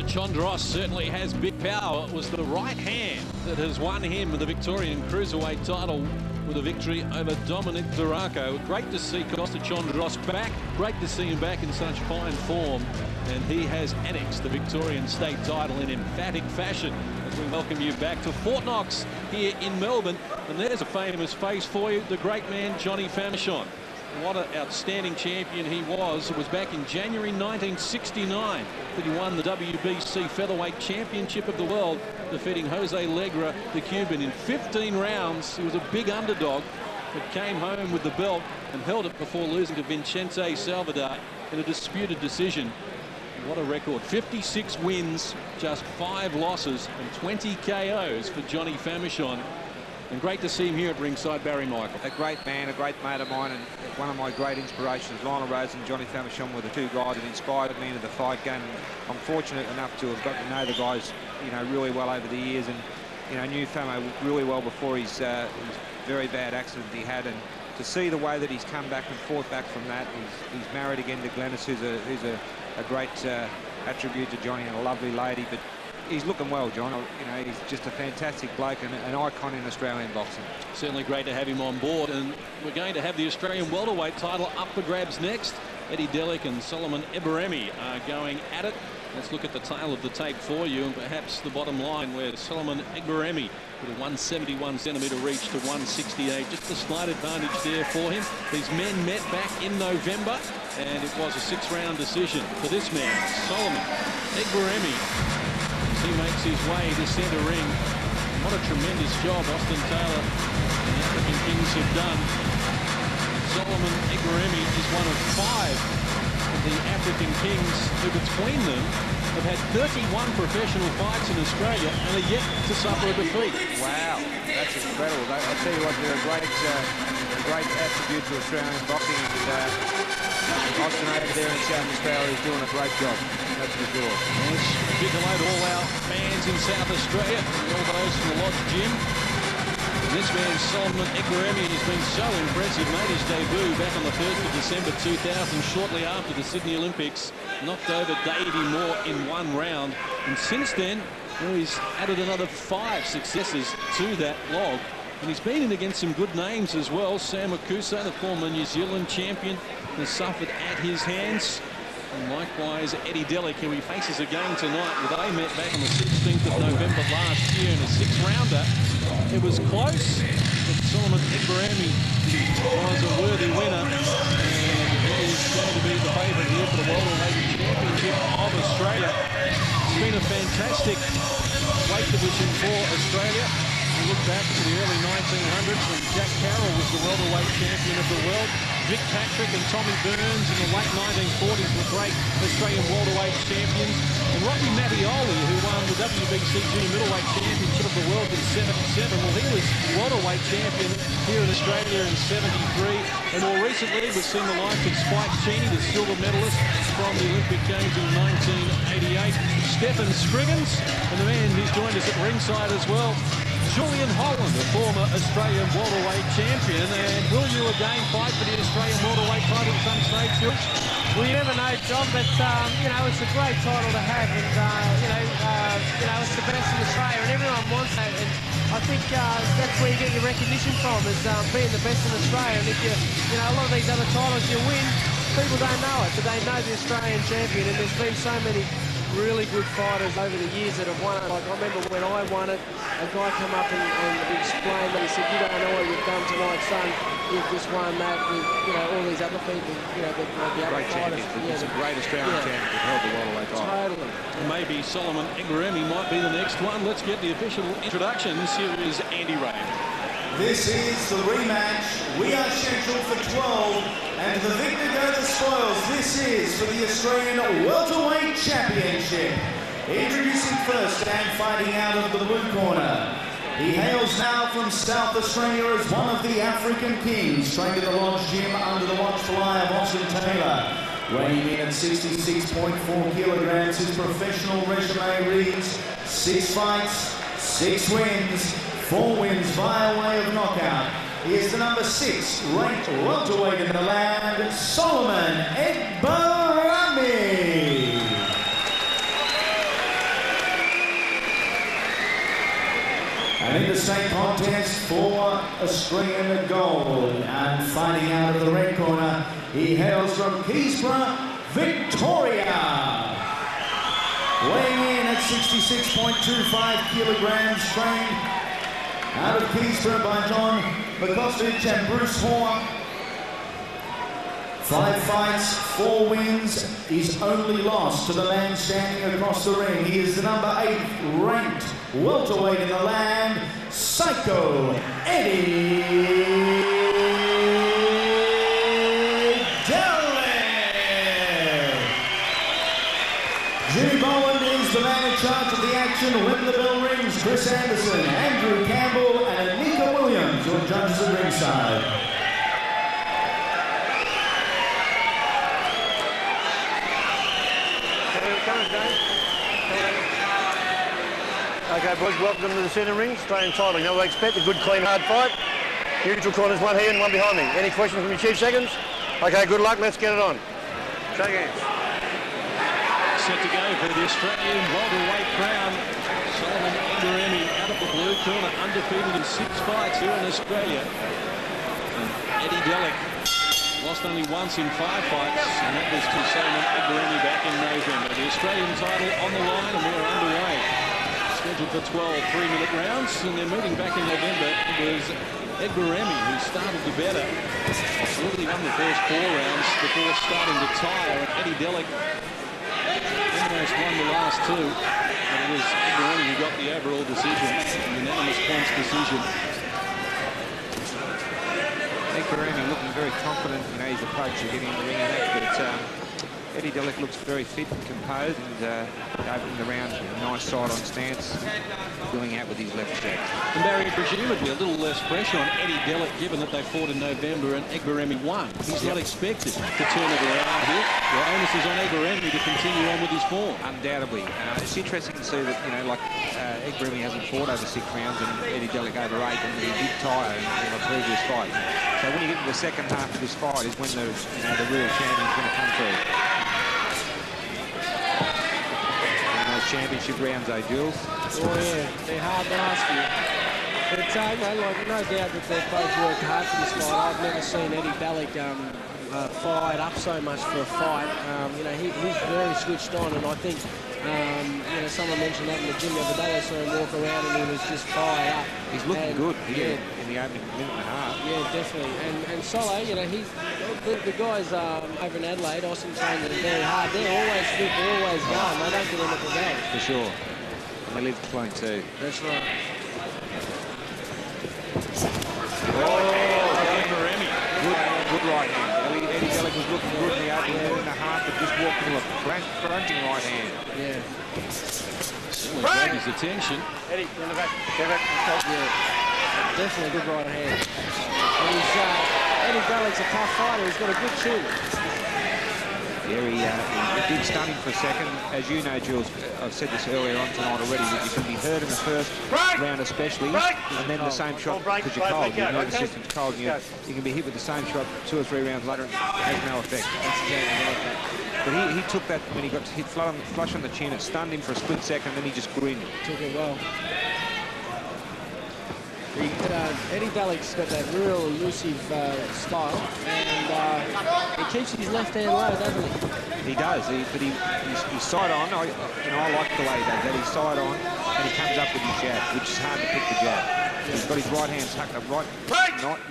Chondros certainly has big power. It was the right hand that has won him the Victorian Cruiserweight title with a victory over Dominic Duraco. Great to see Costa Chondros back. Great to see him back in such fine form. And he has annexed the Victorian state title in emphatic fashion as we welcome you back to Fort Knox here in Melbourne. And there's a famous face for you, the great man Johnny Famechon. What an outstanding champion he was. It was back in January 1969 that he won the WBC Featherweight Championship of the World, defeating Jose Legra, the Cuban, in 15 rounds. He was a big underdog, but came home with the belt and held it before losing to Vicente Salvador in a disputed decision. What a record. 56 wins, just 5 losses, and 20 KOs for Johnny Famechon. And great to see him here at ringside, Barry Michael. A great man, a great mate of mine, and one of my great inspirations. Lionel Rose and Johnny Famechon were the two guys that inspired me into the fight game. I'm fortunate enough to have got to know the guys, really well over the years, and knew Famo really well before his very bad accident he had. And to see the way that he's come back and fought back from that, he's married again to Glenys, who's a great attribute to Johnny and a lovely lady. But he's looking well, John. He's just a fantastic bloke and an icon in Australian boxing. Certainly great to have him on board. And we're going to have the Australian welterweight title up for grabs next. Eddie Delic and Solomon Egberime are going at it. Let's look at the tail of the tape for you, and perhaps the bottom line, where Solomon Egberime with a 171-centimetre reach to 168. Just a slight advantage there for him. These men met back in November, and it was a 6-round decision for this man, Solomon Egberime. He makes his way to centre ring. What a tremendous job Austin Taylor and the African Kings have done. Solomon Egberime is one of 5 of the African Kings who, between them, have had 31 professional fights in Australia and are yet to suffer a defeat. Wow, that's incredible. I tell you what, they're a great attribute to Australian boxing. And Austin over there in South Australia is doing a great job. That's for sure. Yes, a big hello to all our fans in South Australia, and all those from the Lodge Gym. This man, Solomon Egberime, has been so impressive. Made his debut back on the 1st of December 2000, shortly after the Sydney Olympics. Knocked over Davey Moore in 1 round. And since then, he's added another 5 successes to that log. And he's been in against some good names as well. Sam Okusa, the former New Zealand champion, has suffered at his hands. And likewise, Eddie Delic, who he faces again tonight. They met back on the 16th of November last year in a 6-rounder. It was close, but Solomon Egberime was a worthy winner. And he is going to be the favourite here for the Welterweight Championship of Australia. It's been a fantastic weight division for Australia. We look back to the early 1900s when Jack Carroll was the welterweight champion of the world. Vic Patrick and Tommy Burns in the late 1940s were great Australian welterweight champions. And Rocky Mattioli, who won the WBC Junior Middleweight Championship of the world in 77, well, he was welterweight champion here in Australia in 73. And more recently, we've seen the likes of Spike Cheney, the silver medalist from the Olympic Games in 1988. Stephen Scriggins, and the man who's joined us at ringside as well, Julian Holland, a former Australian welterweight champion. And will you again fight for the Australian welterweight title at some stage, George? Well, you never know, John, but, it's a great title to have, and, it's the best in Australia, and everyone wants that, and I think that's where you get your recognition from, is being the best in Australia. And if a lot of these other titles you win, people don't know it, but they know the Australian champion, and there's been so many really good fighters over the years that have won it. Like, I remember when I won it, a guy came up and explained that. He said, "You don't know what you've done tonight, son. You've just won that with, all these other people, the other fighters." It's a great Australian champion that held the welterweight title. Totally. Maybe Solomon Egberime might be the next one. Let's get the official introductions. Here is Andy Ray. This is the rematch. We are scheduled for 12, and the victor goes the spoils. This is for the Australian Welterweight Championship. Introducing first and fighting out of the blue corner. He hails now from South Australia as one of the African Kings, trained at the Lodge Gym under the watchful eye of Austin Taylor. Weighing in at 66.4 kilograms, his professional resume reads 6 fights, 6 wins, 4 wins via way of knockout. He is the number 6 ranked welterweight in the land, Solomon Egberime. And in the same contest for Australian gold, and fighting out of the red corner, he hails from Keysborough, Victoria. Weighing in at 66.25 kilograms, trained out of Keysborough by John Bukostic and Bruce Hoare. 5 fights, 4 wins. He's only lost to the man standing across the ring. He is the number 8 ranked welterweight in the land, Psycho Eddie Delic. Jimmy Bowen is the man in charge of the action. When the bell rings, Chris Anderson, Andrew Campbell, and Anika Williams will judges at ringside. Okay, boys, welcome to the centre ring. Australian title. You know what I expect? A good, clean, hard fight. Neutral corners, one here and one behind me. Any questions from your chief seconds? Okay, good luck. Let's get it on. Shake hands. Set to go for the Australian welterweight crown. Solomon Egberime out of the blue corner, undefeated in 6 fights here in Australia. And Eddie Delic lost only once in 5 fights, and that was to Solomon Egberime back in November. The Australian title on the line, and we are underway. Scheduled for 12 3-minute rounds, and they're moving back in November. It was Egberime who started the better. Really won the first 4 rounds before starting to tire, and Eddie Delic almost won the last 2. But it was Egberime who got the overall decision, unanimous points decision. Egberime looking very confident in his approach to getting in the ring and that, but Eddie Delic looks very fit and composed, and opening the round, nice side-on stance, filling out with his left jab. And Barry, presumably a little less pressure on Eddie Delic, given that they fought in November and Egberime won. He's not expected to turn it around here. The onus is on Egberime to continue on with his form. Undoubtedly. It's interesting to see that, you know, like Egberime hasn't fought over 6 rounds and Eddie Delic over 8, and he did tire in a previous fight. So when you get to the second half of this fight is when the real champion's going to come through. Championship rounds, Jules? Oh yeah, they're hard to ask you. But like, no doubt that they've both worked hard for this fight. I've never seen Eddie Delic fired up so much for a fight. You know, he's very switched on, and I think you know, someone mentioned that in the gym the other day. I saw him walk around and he was just fired up. He's looking good here yeah, in the opening minute and a half. Yeah, definitely. And Solo, you know, the guys over in Adelaide, Austin trained them very hard. They're always fit, they're always going. They don't get anything else. For sure. And they live clean too. That's right. Good right hand. Eddie Delic was looking good in the opening minute and a half, but just walked into a fronting right hand. Yeah. Got his attention. Eddie, in the back. Get back. Yeah. Definitely a good right hand. And Eddie Delic's a tough fighter. He's got a good chin. Yeah, he did stun him for a second. As you know, Jules, I've said this earlier on tonight already, that you can be hurt in the first round especially, and then the same shot because you're cold. Your nervous system's cold, and you can be hit with the same shot 2 or 3 rounds later and it has no effect. That's exactly right. But he took that when he got hit flush on the chin. It stunned him for a split second, then he just grinned. Took it well. Eddie Delic's got that real elusive style, and he keeps his left hand low, doesn't he? He does, but he's side on. I like the way he does that. He's side on, and he comes up with his jab, which is hard to pick the jab. He's got his right hand tucked up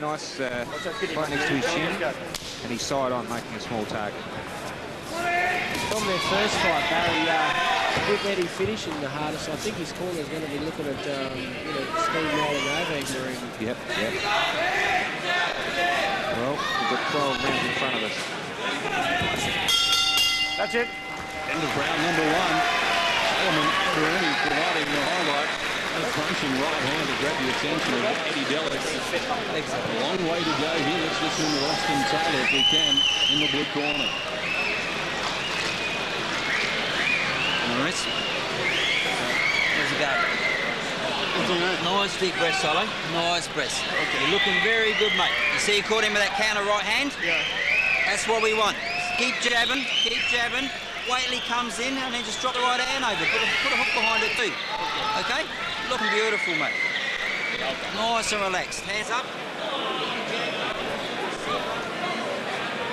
nice right next to his chin, and he's side on, making a small target. From their first fight, Barry, with Eddie finishing the hardest, I think his corner is going to be looking at, you know, steamrolling over Egberime. Yep. Well, we've got 12 rounds in front of us. That's it. End of round number 1. Solomon Egberime providing the highlight. A crunching right hand to grab the attention of Eddie Delic. A long way to go here. Let's listen to Austin Taylor if we can in the blue corner. Nice. How's it going? Nice big breast, Solo. Nice breast. Okay. You're looking very good, mate. You see you caught him with that counter right hand? Yeah. That's what we want. Keep jabbing, keep jabbing. Wait till he comes in and then just drop the right hand over. Put a hook behind it too. Okay? Looking beautiful, mate. Nice and relaxed. Hands up.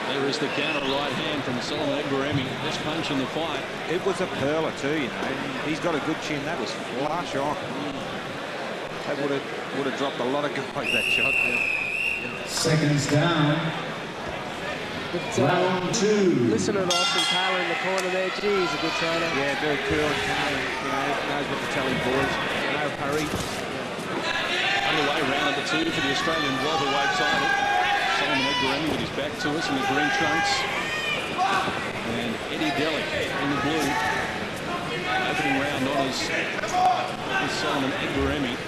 There is the counter right hand from Solomon Egberime. Best punch in the fight. It was a perler too, you know. He's got a good chin. That was flush on. That would have dropped a lot of guys, that shot. Yeah. Seconds down. Round 2. Listen to Austin Taylor in the corner there. Gee, he's a good trainer. Yeah, very cool and calm, and, you know, knows what to tell his boys. No hurry. Underway, round number 2 for the Australian welterweight title. Solomon Egberime with his back to us in the green trunks. And Eddie Delic in the blue. Opening round honours is Solomon Egberime.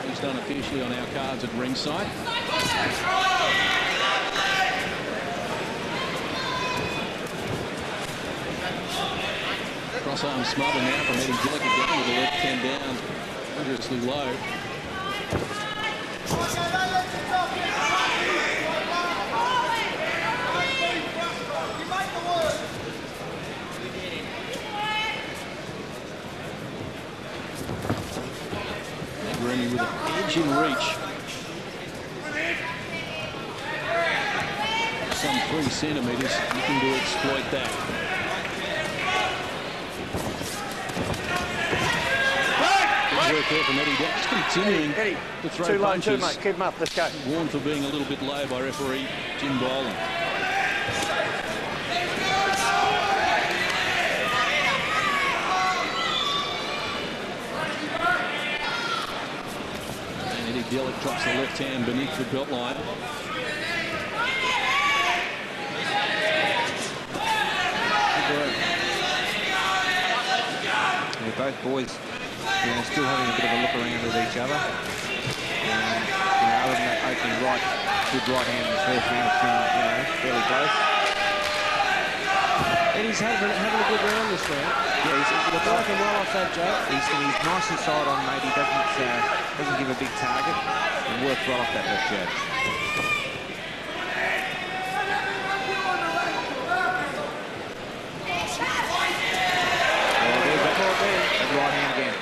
He's done officially on our cards at ringside. Cross-arm smother now from Eddie Delic again with the left hand down dangerously low. Egberime with an edge in reach. Some 3 centimetres, looking to exploit that. Work there from Eddie Delic. Just continuing to throw too low, punches. too, mate. Keep him up. Let's go. Warned for being a little bit low by referee Jim Boland. And Eddie Delic drops the left hand beneath the belt line. Yeah, both boys, you know, still having a bit of a look around with each other. You know, other than that opening right, good right hand in the first round, it's been, you know, fairly close. Eddie's having a good round this round. Yeah, he's working well off that jab. He's nice and side on, maybe doesn't give a big target, and works well off that left jab. Right hand again.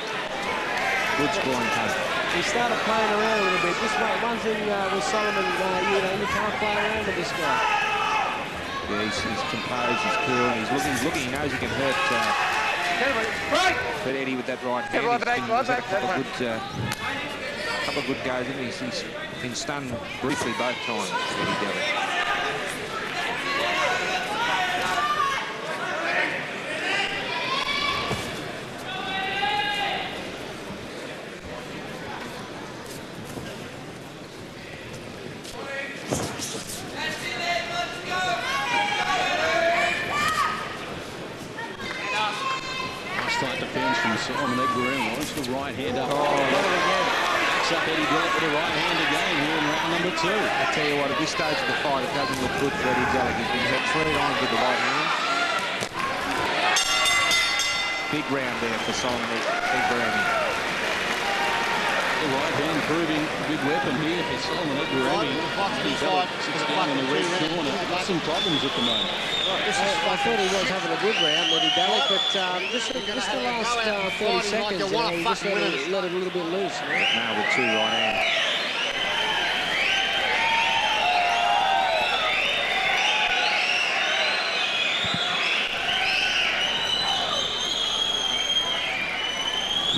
Good scoring punch. He started playing around a little bit. This one thing with Solomon, you know, you can't play around with this guy. Yeah, he's composed, he's cool, he's looking, he knows he can hurt Eddie with that right hand. He's had a couple of good goes in. He's been stunned briefly both times, Eddie Delic. Solomon Egberime launches the right hand up. Backs up Eddie Delic with the right hand again here in round number 2. I tell you what, at this stage of the fight, it doesn't look good for Eddie Delic. He's been hit 3 times with the right hand. Big round there for Solomon Egberime. The right hand proving a big weapon here for Solomon Egberime. Eddie Delic sits down in the red corner. Got some problems at the moment. I thought he was having a good round, Eddie Delic, but just the last 30 seconds, he just let it a little bit loose. Now with 2 right hands.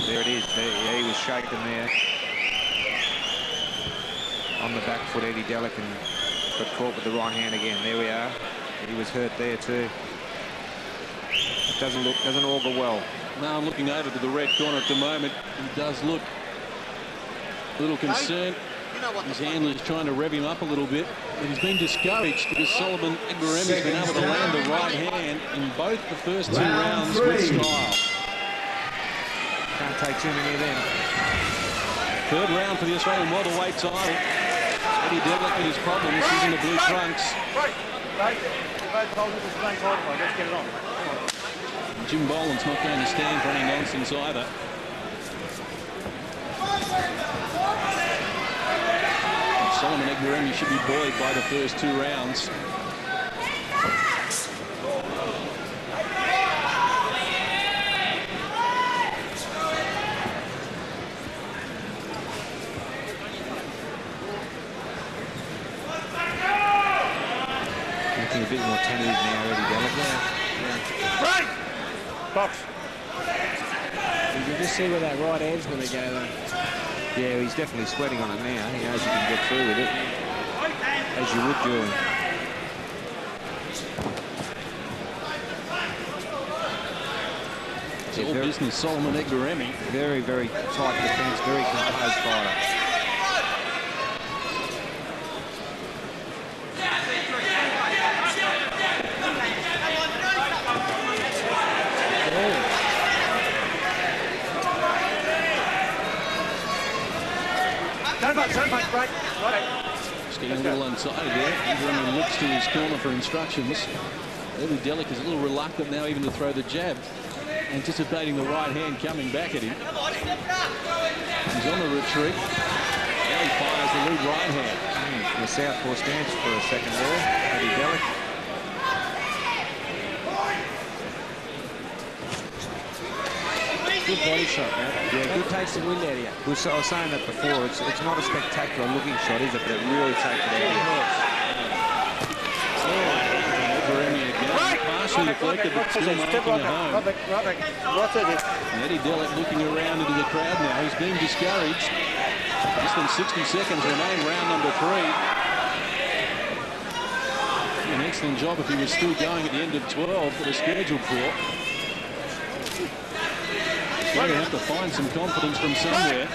There it is. He was shaken there. On the back foot, Eddie Delic, and got caught with the right hand again. There we are. He was hurt there too. It doesn't augur well. Now I'm looking over to the red corner at the moment. He does look a little concerned. His handler's trying to rev him up a little bit, but he's been discouraged because Solomon Egberime has been able to land the right hand in both the first 2 rounds with style. Can't take too many of them. 3rd round for the Australian welterweight title. Eddie Delic with his problems. He's in the blue trunks. Let's get it on. Jim Boland's not going to stand for any nonsense either. Solomon Egberime should be buoyed by the first 2 rounds. a bit more tentative now, Eddie Delic. Right! Box. You can just see where that right hand's going to go, though. Yeah, he's definitely sweating on it now. He knows he can get through with it. As you would, Julian. It's all business, Solomon Egberime. Very, very tight defence, very composed fighter. Don't punch, right. Just getting a little untidy there. Egberime looks to his corner for instructions. Eddie Delic is a little reluctant now even to throw the jab, anticipating the right hand coming back at him. He's on the retreat. Now he fires the lead right hand. The southpaw stance for a second there, Eddie Delic. Good body shot, man. Yeah, That good. takes the wind out of you. I was saying that before. It's not a spectacular looking shot, is it? But it really takes it out. Egberime again. Partially deflected, but still marking it home. And Eddie Delic looking around into the crowd now. He's being discouraged. Less than 60 seconds remain, round number 3. An excellent job if he was still going at the end of 12 that was scheduled for. Going to have to find some confidence from somewhere.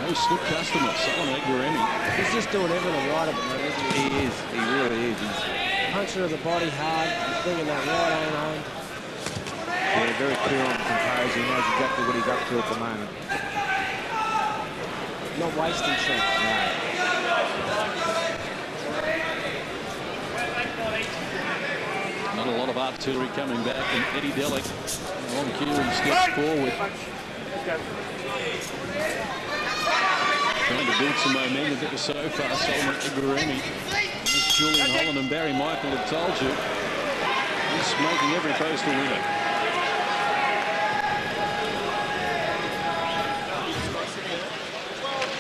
No slip customer, Solomon Egberime. He's just doing everything right at the moment, isn't he? He is. He really is. He's Punching to the body hard. He's bringing that right hand home. very cool and composed. He knows exactly what he's up to at the moment. Not wasting shots. No. Not a lot of artillery coming back, and Eddie Delic on cue and steps forward. Trying to build some momentum that was so far. Solomon Egberime, as Julian Holland and Barry Michael have told you, he's smoking every post a winner.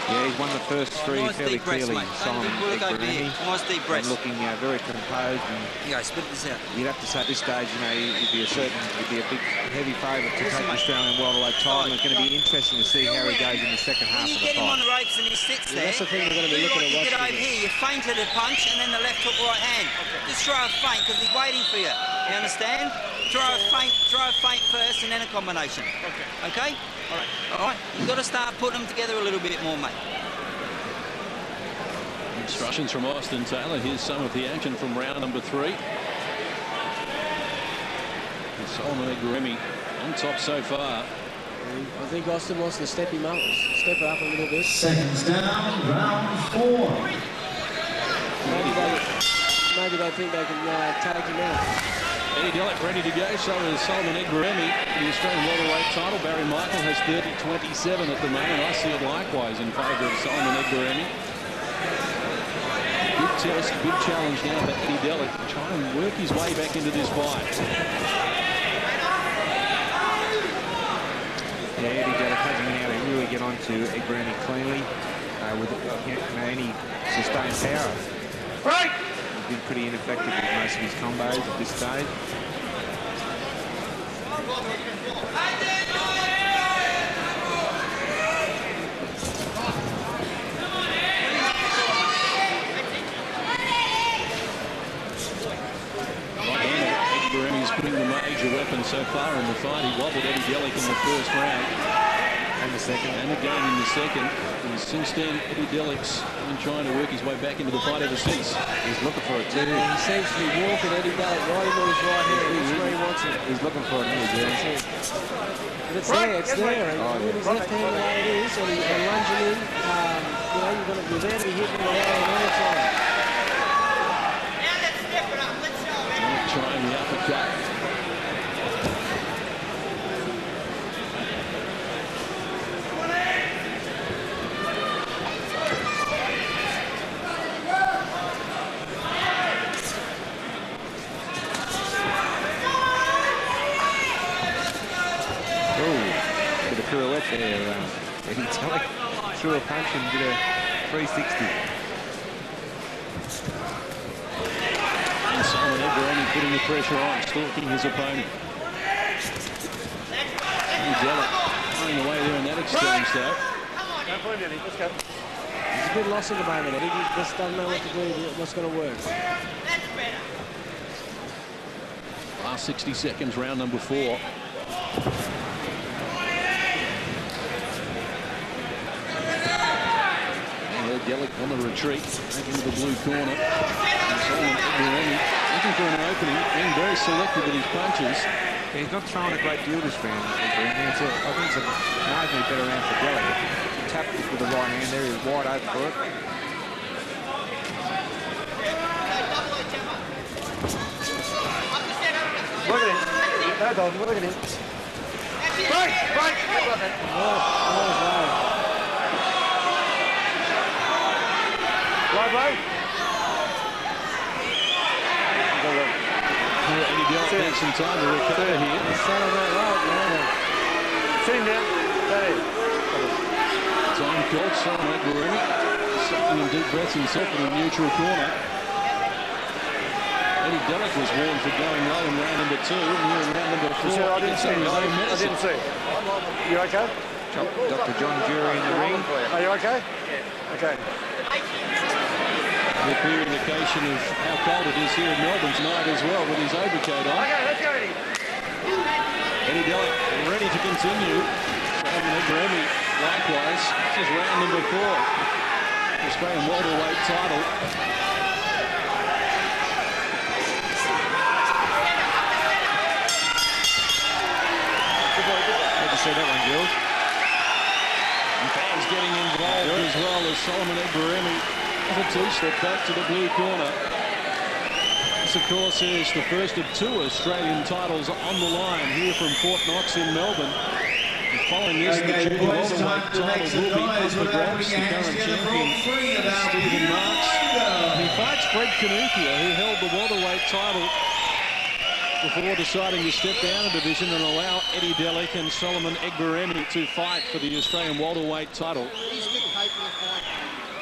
Yeah, he's won the first 3 Nice fairly deep breaths, clearly. mate. Solomon Look over here. Egberime. Nice deep breaths. And looking very composed. And You go, spit this out. you'd have to say at this stage, you know, he'd be a big, heavy favourite to take the Australian welterweight title. It's going to be interesting to see how he goes in the second half When you of the get him on fight. the ropes and he sits there, That's the thing we're going to be do looking what at you did watching. over here. You feinted a punch and then the left hook right hand. Just throw a feint because he's waiting for you. You understand? Throw a feint first and then a combination. Okay? All right. All right. You've got to start putting them together a little bit more, mate. Instructions from Austin Taylor. Here's some of the action from round number 3. And Solomon Egberime on top so far. I think Austin wants to step him up, step it up a little bit. Seconds down, round 4. Maybe they think they can take him out. Eddie Delic ready to go, so is Solomon Egberime. The Australian welterweight title, Barry Michael has 30-27 at the moment. I see it likewise in favour of Solomon Egberime. Big test, big challenge now for Eddie Delic to try and work his way back into this fight. Yeah, Eddie Delic hasn't been able to really get onto Egberime cleanly with any sustained power. Right! He's been pretty ineffective with most of his combos at this stage. He's been the major weapon so far in the fight. He wobbled Eddie Delic in the first round. And the second. And again in the second. And since then, Eddie Delic's been trying to work his way back into the fight ever since. He's looking for it too. He seems to be walking Eddie Delic right into his right hand. That's where he wants it. He's looking for it here, Julian. But it's there, it's there. And with his left hand the way it is, and lunging in, you know, you're there to be hitting the right hand all the time. Trying the uppercut. Bit of pirouette there. Eddie Delic threw a punch and did a 360. And Simon Egberime putting the pressure on, stalking his opponent. Eddie Delic running away there in that exchange, though. Don't put him in, let's go. He's a bit lost at the moment, Eddie. He just doesn't know what to do, what's going to work. Last 60 seconds, round number 4. Delic on the retreat, back into the blue corner. Looking for an opening, being very selective with his punches. Yeah, he's not throwing a great deal this round. I think it's a marginally better round for Gully. He tapped it with the right hand there, he was wide open for it. Look at him. No, dog, look at him. Break! Break! Right. Eddie Delic takes some time to recover here. Sit him down. Time called, Simon Egberime sucking in deep breaths himself in the neutral corner. Eddie Delic was warned for going low in round number 2, and here in round number 4, I didn't see it. I didn't see it. You okay? Dr. John Jury in the ring. Are you okay? Yeah. Okay. A clear indication of how cold it is here in Melbourne tonight as well with his overcoat on. Okay, let's go, Eddie. Eddie Delic ready to continue. Simon Egberime likewise. This is round number 4. Australian welterweight title. Good to see that one, Jules. And fans getting involved as well as Simon Egberime. A two-step back to the blue corner. This, of course, is the first of 2 Australian titles on the line here from Fort Knox in Melbourne. And following this, the junior welterweight title will be up for grabs. The current champion, Stephen Knox. He fights Fred Kanukia, who held the welterweight title before deciding to step down a division and allow Eddie Delic and Solomon Egberime to fight for the Australian welterweight title.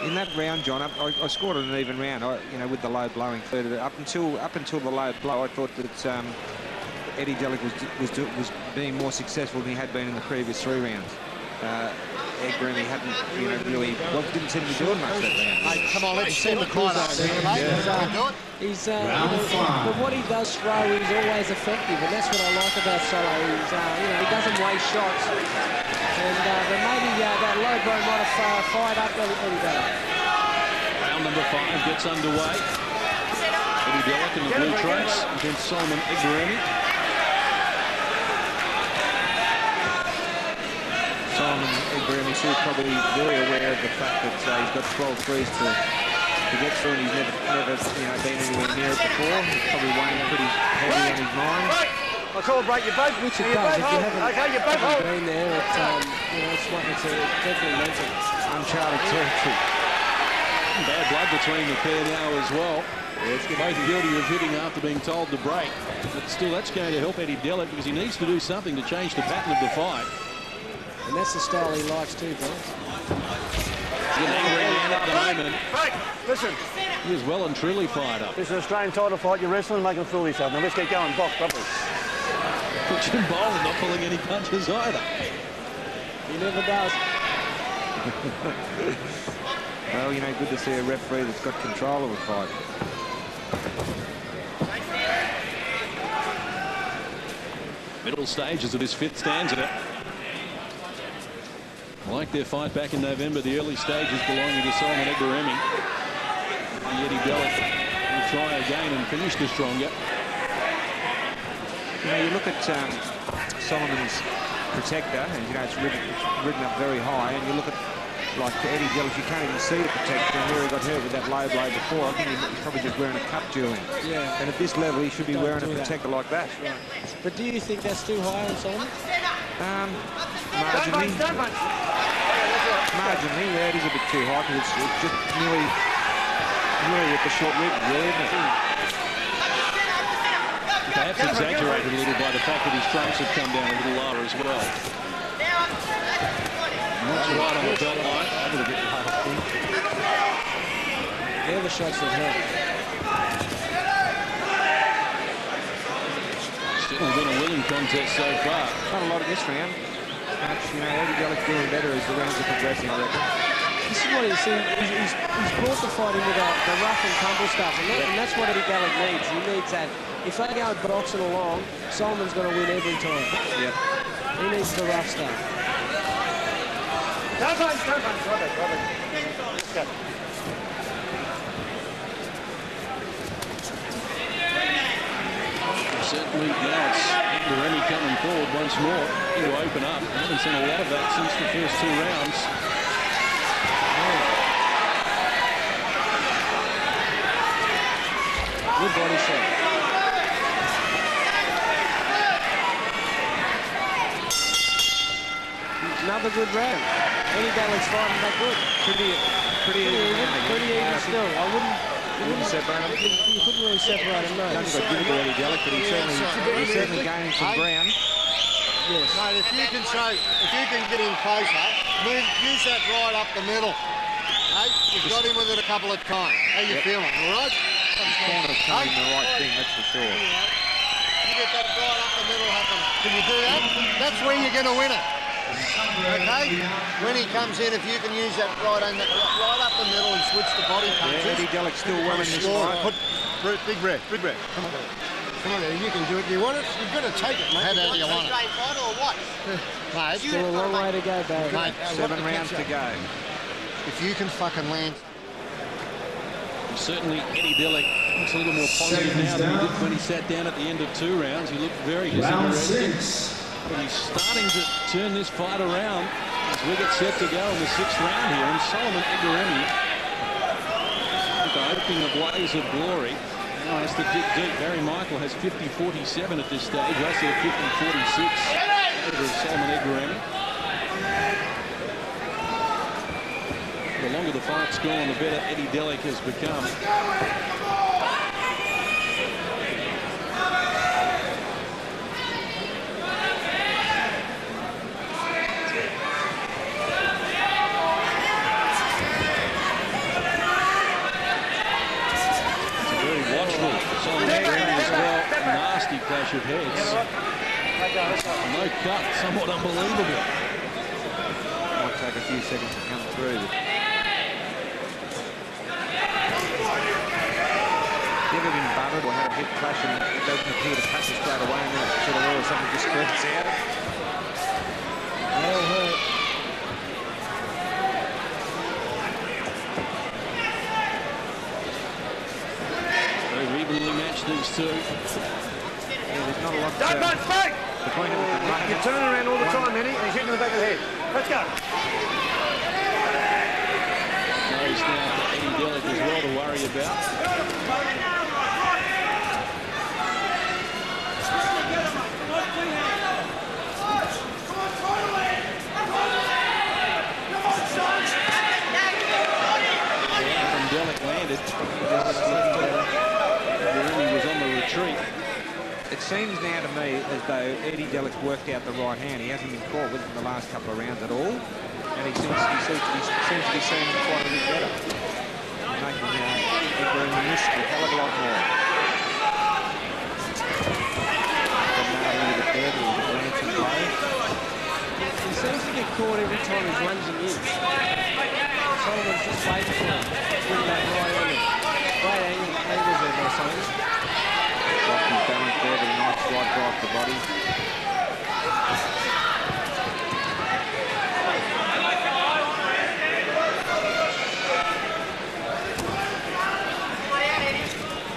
In that round, John, I scored an even round. With the low blow included. Up until the low blow, I thought that Eddie Delic was being more successful than he had been in the previous 3 rounds. Egberime hadn't, didn't seem to be doing much that round. Hey, come on, let's see the corner. He's but what he does throw is always effective, and that's what I like about Solo. He's, he doesn't waste shots. And but maybe that low blow might have fired up Eddie Delic. Round number 5 gets underway. Eddie Delic in the blue trunks against Solomon Egberime. Solomon Egberime is probably very aware of the fact that he's got 12 threes to get through, and he's never been anywhere near it before. He's probably weighing pretty heavy on his mind. I call break your boat. Which it does. If you haven't been there, it's definitely mental. Uncharted territory. Bad blood between the pair now as well. Both guilty of hitting after being told to break. But still, that's going to help Eddie Delic because he needs to do something to change the pattern of the fight. And that's the style he likes too, bro. He's angry at the moment. Break! Listen. He is well and truly fired up. This is an Australian title fight. You're wrestling, making a fool of yourself. Now let's get going. Box properly. Jim Bowl not pulling any punches either. He never does. Well, good to see a referee that's got control of a fight. Middle stages of this 5th stanza. Like their fight back in November, the early stages belonging to Solomon Egberime. Eddie Delic will try again and finish the stronger. You look at Solomon's protector, and it's ridden up very high, and you look at like Eddie Delic, you can't even see the protector, and where he got hurt with that low blow before. I think he's probably just wearing a cup dueling. Yeah. And at this level, he should be wearing a protector like that. Right. But do you think that's too high on Solomon? Marginally. Marginally, yeah, it is a bit too high because it's just nearly at the short rib, really, isn't it? Perhaps exaggerated a little by the fact that his trunks have come down a little lower as well. That's right on the belt line. A little bit hard, I think. They're the shots that hurt. Still been a winning contest so far. Not a lot of this round. You know, Eddie Delic's doing better as the rounds are progressing, I reckon. This is what he's brought the fight into the rough and tumble stuff, and that's what Eddie Delic needs. He needs that. If they go boxing along, Solomon's got to win every time. Yep. He needs the rough stuff. Don't punch. Let's go. Certainly now it's Egberime coming forward once more to open up. I haven't seen a lot of that since the first 2 rounds. Good body shot. Another good round. Eddie Delic's fighting back good. Pretty even still. I wouldn't separate him. You couldn't really separate him, no. Hasn't got good to Eddie Delic, but he's certainly gaining some ground. Yes. Mate, if you can get in closer, use that right up the middle. Hey, you've got him with it a couple of times. How you feeling, all right? His corner's telling him the right thing, that's for sure. You get that right up the middle happen. Can you do that? That's where you're going to win it. Okay? When he comes in, if you can use that right up the middle and switch the body punches. Yeah, Eddie Delic's still winning this fight. Big breath. Come on, Eddie, you can do it. You want it? You've got to take it, mate. How do you want it? Or what? Mate, Still a long way to go, Barry. Mate, 7 rounds to go. if you can fucking land. Certainly Eddie Delic looks a little more positive now than he did when he sat down at the end of 2 rounds. He looked very disinterested. But he's starting to turn this fight around as we get set to go in the 6th round here. And Solomon Egberime, opening a blaze of glory, now has to dig deep. Barry Michael has 50-47 at this stage. Russell 50-46 over Solomon Egberime. The longer the fight's gone, the better Eddie Delic has become. Very watchful. Solomon Egberime as well. A nasty clash of heads. No cut, somewhat unbelievable. Might take a few seconds to come through. Never been buttered or had a hip clash and it doesn't appear to cut you straight away and then it sort of all of a sudden just spreads out. That'll hurt. Very evenly matched, these two. Yeah, there's not a lot Don't punch back! between them. You're turning around all the time, Eddie, and he's hitting the back of the head. Let's go. Goes now to Eddie Delic as well to worry about. When Delic landed, Egberime was on the retreat. It seems now to me as though Eddie Delic's worked out the right hand. He hasn't been caught with it in the last couple of rounds at all. And he seems to be seeing him quite a bit better. Making Egberime miss a hell of a lot more. A little bit there, a little bit glancing play. He seems to get caught every time he's lunging in. Solomon's just waiting for him. With that right on him. Great angles there by Solomon. Lost his balance there, but a nice right drive to the body.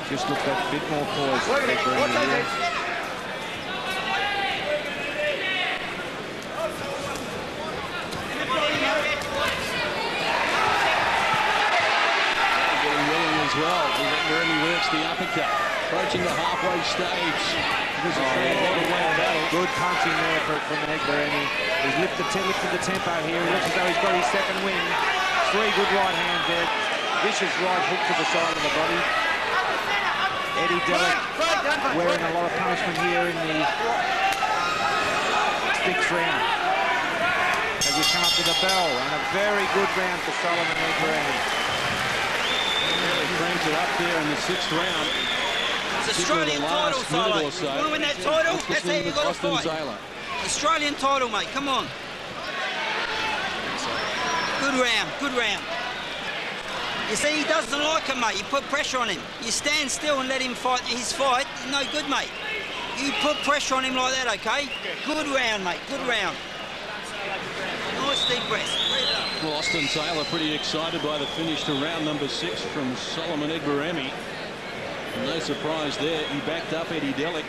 Just looked at a bit more poise. What's that, Eddie? Getting willing as well. Egberime works the uppercut. Approaching the halfway stage. Good punching there from Egberime. He's lifted the tempo here. He looks as though he's got his second wind. 3 good right hands there. Vicious right hook to the side of the body. Eddie Delic wearing a lot of punishment here in the 6th round. Has we come up to the bell, and a very good round for Solomon Egberime. Really cranked it up there in the 6th round. It's Australian title, Solo. You want to win that title? That's how you got to fight. Taylor. Australian title, mate. Come on. Good round. Good round. You see, he doesn't like him, mate. You put pressure on him. You stand still and let him fight his fight. No good, mate. You put pressure on him like that, okay? Good round, mate. Good round. Nice deep breath. Well, Austin Taylor pretty excited by the finish to round number 6 from Solomon Egberime. No surprise there. He backed up Eddie Delic.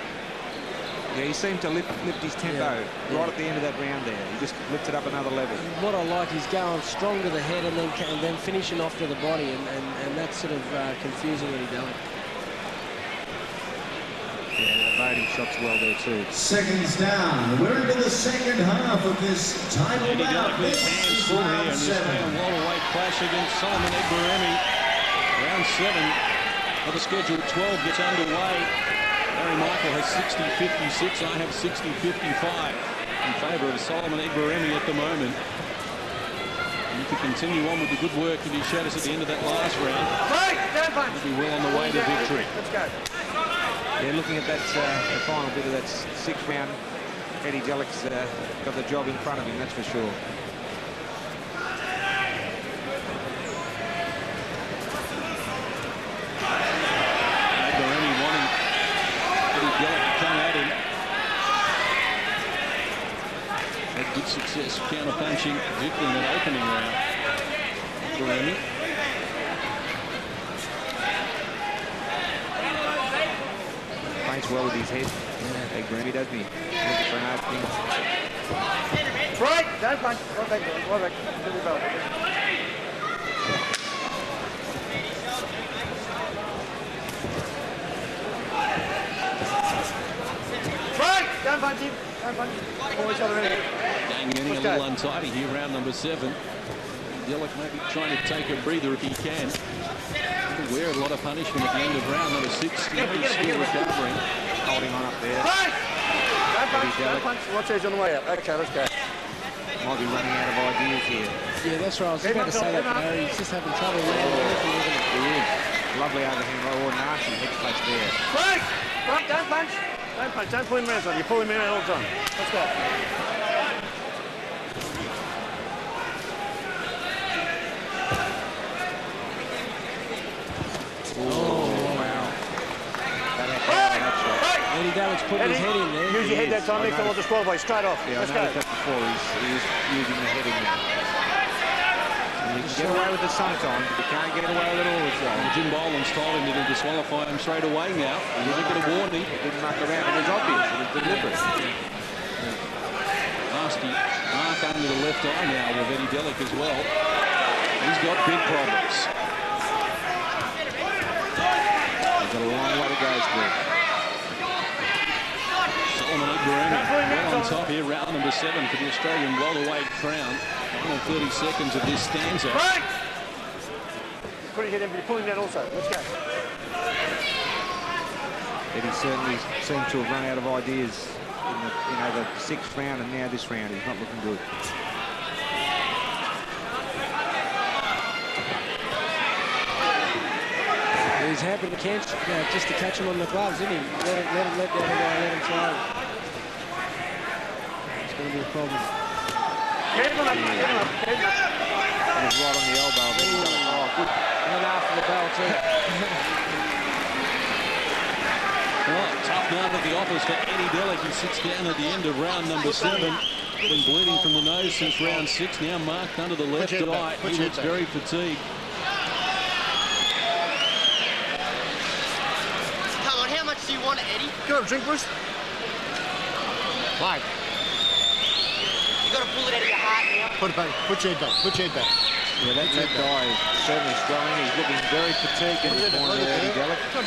Yeah, he seemed to lift his tempo right at the end of that round there. He just lifted up another level. What I like is going strong to the head and then finishing off to the body, and that's sort of confusing Eddie Delic. Yeah, the voting shots well there too. Seconds down. We're into the second half of this title Eddie bout. Delic with his hands full here in this welterweight clash against Solomon Egberime. Round 7 of the schedule 12 gets underway. Barry Michael has 60-56. I have 60-55 in favour of Solomon Egberime at the moment. And if he continue on with the good work that he showed us at the end of that last round, he'll be well on the way to victory. Let's go. Yeah, looking at that the final bit of that 6th round, Eddie Delic's got the job in front of him, that's for sure. Egberime wanting Eddie Delic to come at him. Had good success counter-punching Vic in that opening round. Egberime. Paints well with his head. Yeah. Egberime, doesn't he? Looking for an opening. Right, don't punch. Right back, right back. To the bell. Right, don't punch him. Don't punch him. Pull each other in. Gang getting a little untidy here, round number 7. Delic maybe trying to take a breather if he can. Wear a lot of punishment at the end of round number 6. Still recovering. Holding on up there. Punch! Don't punch, don't punch. Watch who's on the way up. Okay, let's go. Might be running out of ideas here. Yeah, that's right. I was just about to say that, Barry. He's just having trouble landing. He is. Lovely overhand right, or nasty head place there. Break! Right, don't punch. Don't punch. Don't pull him around, son. You pull him around all the time. Let's go. Eddie Delic's putting his head in there. Use your head that time. Next time we'll disqualify straight off. Yeah, let's I go. noticed that before. He was using the head in there. And you can get away with it sometimes, but you can't get away with it all the time. Jim Boland's told him to disqualify him straight away now. He didn't get a warning. He didn't muck around. It was obvious. It was deliberate. Nasty mark under the left eye now with Eddie Delic as well. He's got big problems. He's got a long way to go still. Solomon Egberime well on top here, round number 7 for the Australian welterweight crown. Final 30 seconds of this stanza. Break! Put his head in, but you're pulling that also. Let's go. Eddie certainly seemed to have run out of ideas in the 6th round, and now this round he's not looking good. He's happy to catch, just to catch him on the gloves, isn't he? Let the other guy, let him throw. It's going to be a problem. Get him up, get him up, get him up. He was right on the elbow. Oh, good. And after the bell too. Well, tough night at the office for Eddie Delic. He sits down at the end of round number 7. Been bleeding from the nose since round 6. Now marked under the left eye. He looks very fatigued. Do you want it, Eddie? Go on, drink, Bruce. Mate. You got to pull it out of your heart now. Put it back. Put your head back. Put your head back. Yeah, that guy is certainly struggling. He's looking very fatigued in the corner there, Eddie Delic. How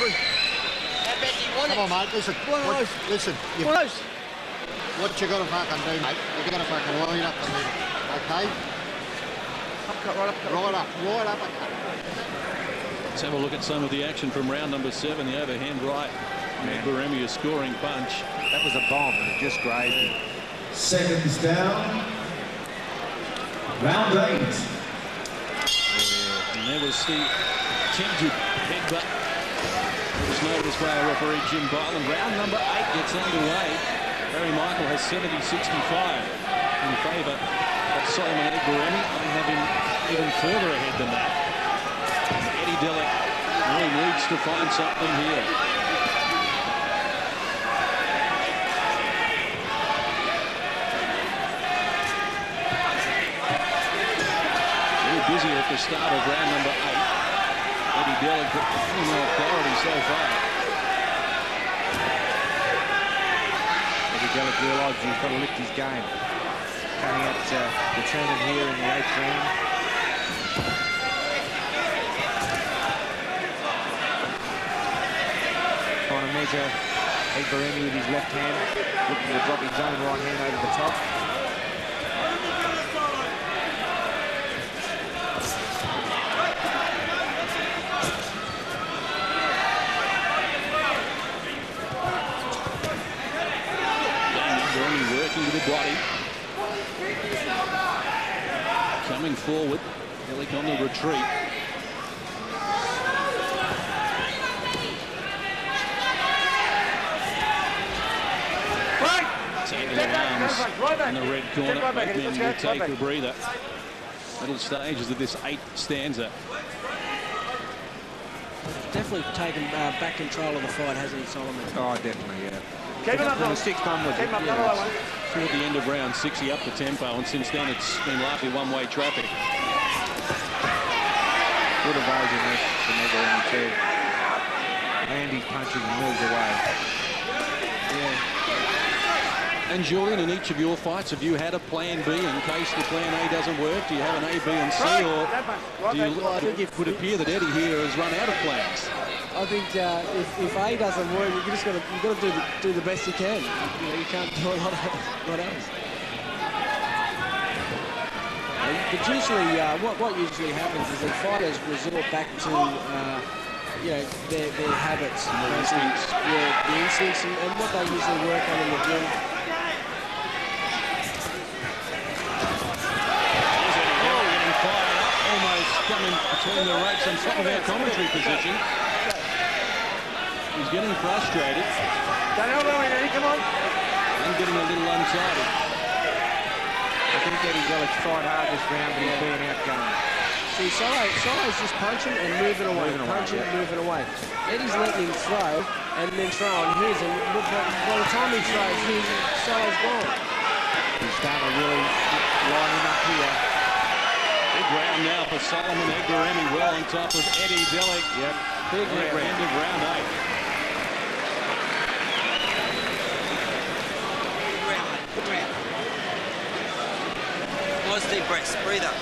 bad do you want it? Come on, mate. Listen. Listen. What you got to fucking do, mate, you got to fucking line up the middle. Okay? Upcut, right up. Right up. Let's have a look at some of the action from round number 7. The overhand right. Egberime, a scoring punch. That was a bomb, and it just grazed him. Seconds down. Round 8. And there was the attempted headbutt. It was noticed by our referee Jim Byland. Round number 8 gets underway. Barry Michael has 70-65 in favour of Solomon Egberime. They have him even further ahead than that. And Eddie Delic really needs to find something here. Very busy at the start of round number 8. Eddie Delic, but no authority so far. Eddie Delic realises he's got to lift his game. Coming out determined here in the 8th round. Trying to measure Egberime with his left hand, looking to drop his own right hand over the top. Egberime working with the body. Coming forward, Delic on the retreat. Taking the arms in the red corner. Both men will take a breather. Middle stages of this 8th stanza. Definitely taken back control of the fight, hasn't he, Solomon? Oh, definitely, yeah. Keep him up, from the 6th onwards. Keep him up, another one. Toward the end of round 6, he upped the tempo, and since then it's been largely one-way traffic. Good evasion there from Egberime too. And he's punching and moves away. Yeah. And Julian, in each of your fights, have you had a plan B in case the plan A doesn't work? Do you have an A, B and C, or it would appear that Eddie here has run out of plans? I think if A doesn't work, you've got to do the best you can. You can't do a lot else. But usually, what usually happens is that fighters resort back to their habits, the instincts. The instincts, and what they usually work on in the gym. Almost coming between the ropes on top of our commentary position. He's getting frustrated. Don't elbow in, Eddie, come on. And getting a little untidy. I think Eddie Delic's tried hard this round, but he's being outgunned. See, Solo's just punching and moving away. Moving away. Eddie's letting him throw and then throw on his, and by the time he throws his, Solo's gone. He's starting to really line him up here. Big round now for Solomon Egberime, well on top of Eddie Delic. Yep. Big round. End of round 8. Good round. Nice deep breaths. Breathe up.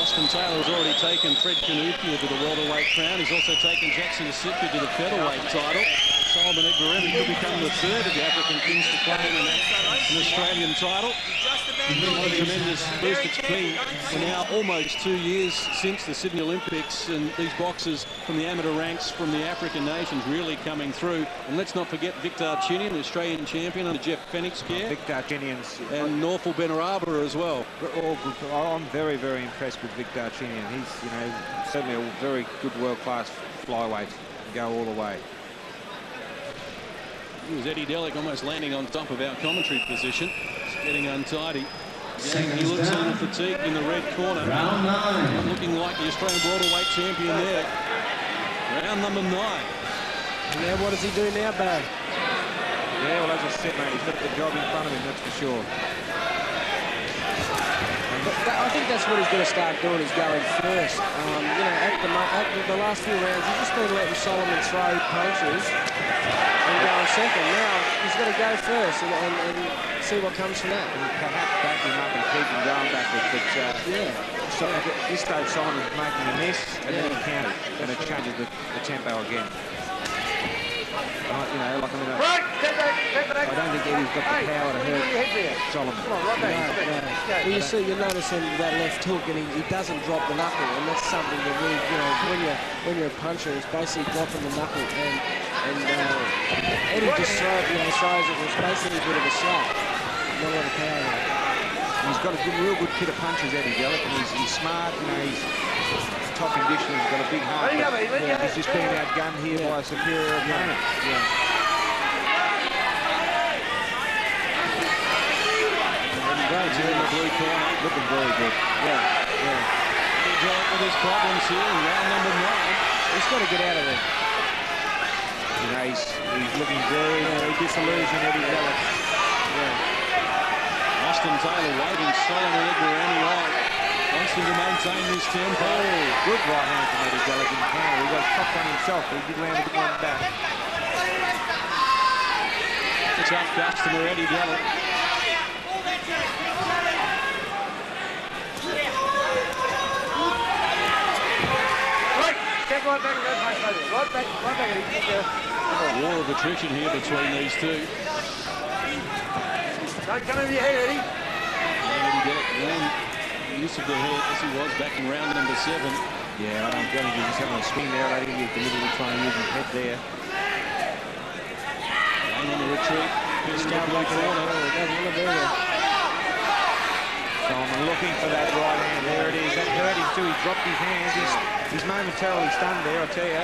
Austin Taylor has already taken Fred Kanuki to the welterweight crown. He's also taken Jackson Asipka to the featherweight title. Solomon Egberime could become the 3rd of the African kings to claim an Australian title. What a tremendous boost it's been for now almost 2 years since the Sydney Olympics, and these boxers from the amateur ranks from the African nations really coming through. And let's not forget Victor Chinian, the Australian champion under Jeff Fennick's care. Victor Chinian's and Norfolk Benaraba as well. I'm very, very impressed with Victor Chinian. He's certainly a very good world-class flyweight. Go all the way. It was Eddie Delic almost landing on top of our commentary position. Just getting untidy. He looks a little fatigued in the red corner. Round 9. Looking like the Australian welterweight champion there. Round number 9. Now what does he do now, Barry? Yeah, well, as I said, mate, he's got the job in front of him, that's for sure. I think that's what he's going to start doing, is going first. At the last few rounds, he's just been letting Solomon throw punches and go on second. Now he's got to go first and see what comes from that. And perhaps back him up and keep him going backwards. But so at this stage, Solomon's making a miss, and then he counters, and it changes the tempo again. I don't think Eddie's got the power to hurt Solomon. Well, you're noticing that left hook, and he doesn't drop the knuckle, and that's something that when you're a puncher, it's basically dropping the knuckle, and Eddie just throws it. It's basically a bit of a slap, not a lot of power there. He's got a real good kit of punches, Eddie Delic, and he's smart. You know, he's top conditioner. He's got a big heart. But, he's just being outgunned here by a superior opponent. He's in the blue corner, looking very good. Delic with his problems here in round number 9. He's got to get out of there. You know, he's looking very disillusioned, Eddie Delic. Austin Taylor waiting, Solomon Egberime on. Wants him to maintain this tempo. Good right hand from Eddie Delic in counter. He got chopped on himself, but he did land a good one back. The tough customer, Eddie Delic. Right back and go right back. War of attrition here between these two. Don't come over your head, Eddie. Eddie Delic, use of the head as he was back in round number 7. Yeah, I don't think he's having a swing there. I think he's deliberately trying to use his head there. Lane on the retreat. Here's down blue corner. Solomon looking for that right hand. There it is. That hurt him too. He dropped his hands. He's momentarily stunned there, I tell you.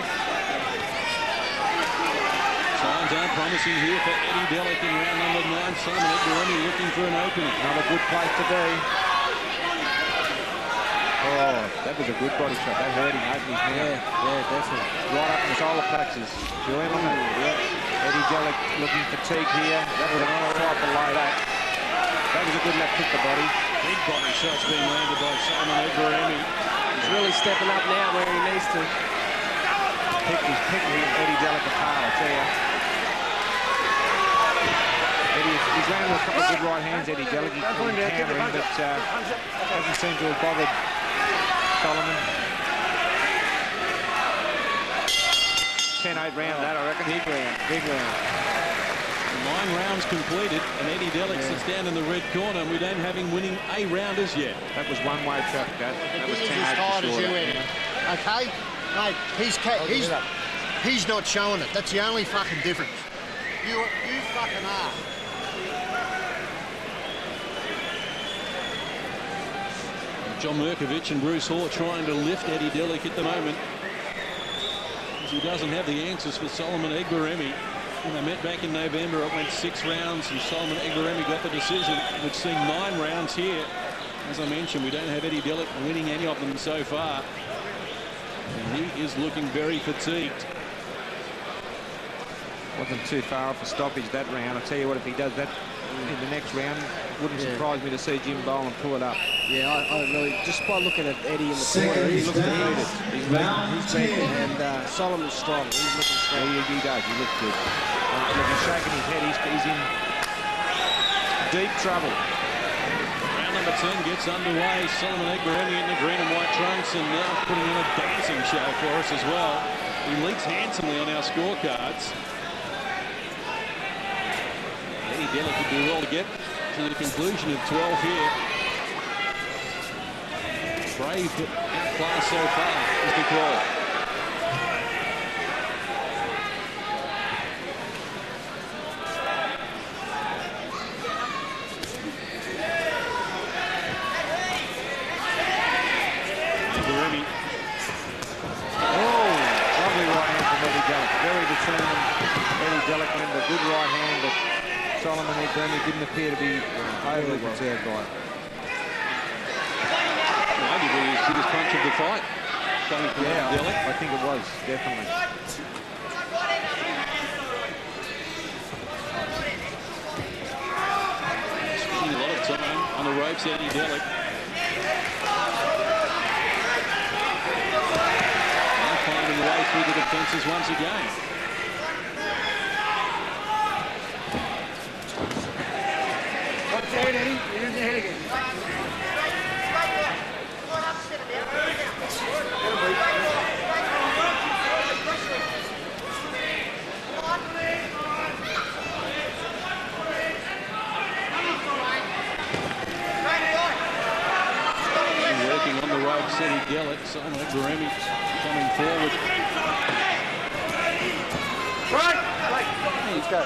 Times aren't promising here for Eddie Delic in round number 9. Solomon Egberime looking for an opening. Another good place to be. Oh, that was a good body shot. That hurt him, opened his mouth. Yeah, definitely. Right up in the solar plexus. Eddie Delic looking fatigued here. That was another right below that. That was a good left kick to body. Big body shots being landed by Solomon Egberime. He's really stepping up now where he needs to. He's picking Eddie Delic apart, I tell you. He's landed a couple of good right hands, Eddie Delic. He's countering, but hasn't seemed to have bothered Solomon. 10-8 round that, I reckon. Big round. 9 rounds completed, and Eddie Delic sits down in the red corner, and we don't have him winning a round as yet. That was one-way traffic, that was 10-8 as tight as you, Eddie. Okay? Mate, he's not showing it. That's the only fucking difference. You fucking are. John Mirkovich and Bruce Hall trying to lift Eddie Delic at the moment, as he doesn't have the answers for Solomon Egberime. When they met back in November, it went 6 rounds, and Solomon Egberime got the decision. We've seen 9 rounds here. As I mentioned, we don't have Eddie Delic winning any of them so far. And he is looking very fatigued. Wasn't too far off a stoppage that round. I'll tell you what, if he does that in the next round, wouldn't surprise me to see Jim Boland pull it up. Yeah, I really, just by looking at Eddie in the corner, he looks defeated. He's beaten, and Solomon's strong. He's looking strong. He does. He looks good. Look, he's shaking his head. He's in deep trouble. Round number 10 gets underway. Solomon Egberime in the green and white trunks, and now putting in a dancing show for us as well. He leads handsomely on our scorecards. Eddie Delic could do well to get to the conclusion of 12 here. Brave but outclassed so far is the call. Egberime. Oh, lovely right hand from Eddie Delic. Very determined. Eddie Delic went into a good right hand, but Solomon Egberime didn't appear to be overly concerned by it. Arguably his biggest punch of the fight. Yeah, Delic. I think it was, definitely. Spending a lot of time on the ropes, Eddie Delic. Now finding a way through the defences once again. What's the head, Eddie? Here's the head again. Working on the ropes, Eddie Delic. Solomon Egberime coming forward. Right. Let's go.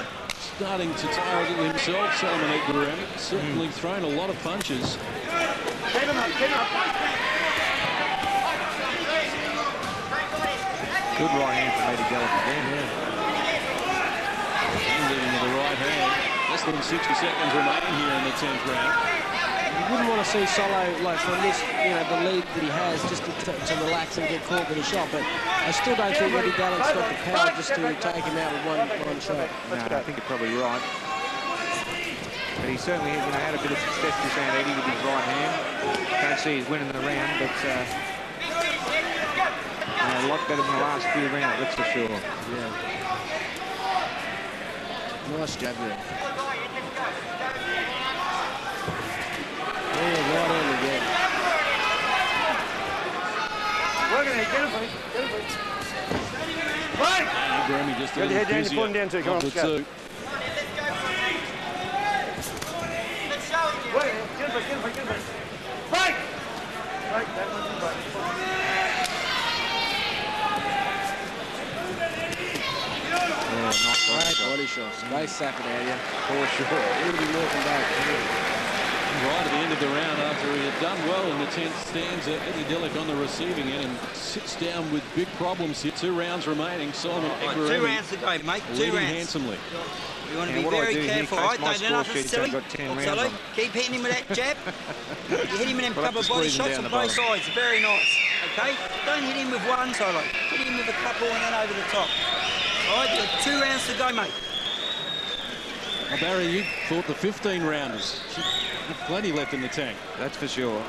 starting to tire a little himself, Solomon Egberime. Certainly thrown a lot of punches. Keep him up, keep him up. Good right hand from Eddie Delic again. Leading with the right hand. Less than 60 seconds remaining here in the 10th round. You wouldn't want to see Solo, like from this, you know, the lead that he has, just to relax and get caught with a shot. But I still don't think Eddie Delic's got the power just to take him out with one shot. No, I think you're probably right. But he certainly, you know, had a bit of success this round, Eddie, with his right hand. Don't see he's winning the round, but a lot better than the last few rounds, that's for sure. Yeah. Nice jab there. Yeah, right on again. Working it, get him, please. Get him, please. Right! Egberime just Get your head down, you're pulling down too. Come on, let's go. Work it, get him, please, get him, please, get him, please. Right! Right, that one's right. Great body shots. Great sapping out here. For sure. He'll be walking back. Right at the end of the round, after he had done well in the 10th stanza, Eddie Delic on the receiving end and sits down with big problems here. 2 rounds remaining. Solomon Egberime 2 rounds to go, mate. 2 rounds. Handsomely. You want to be very careful. I don't know nothing silly. Solo, keep hitting him with that jab. You hit him in a couple of body shots on both sides. Very nice. Okay? Don't hit him with one, Solo. Hit him with a couple and then over the top. All right, you've got 2 rounds to go, mate. Well, Barry, you thought the 15-rounders should have plenty left in the tank. That's for sure.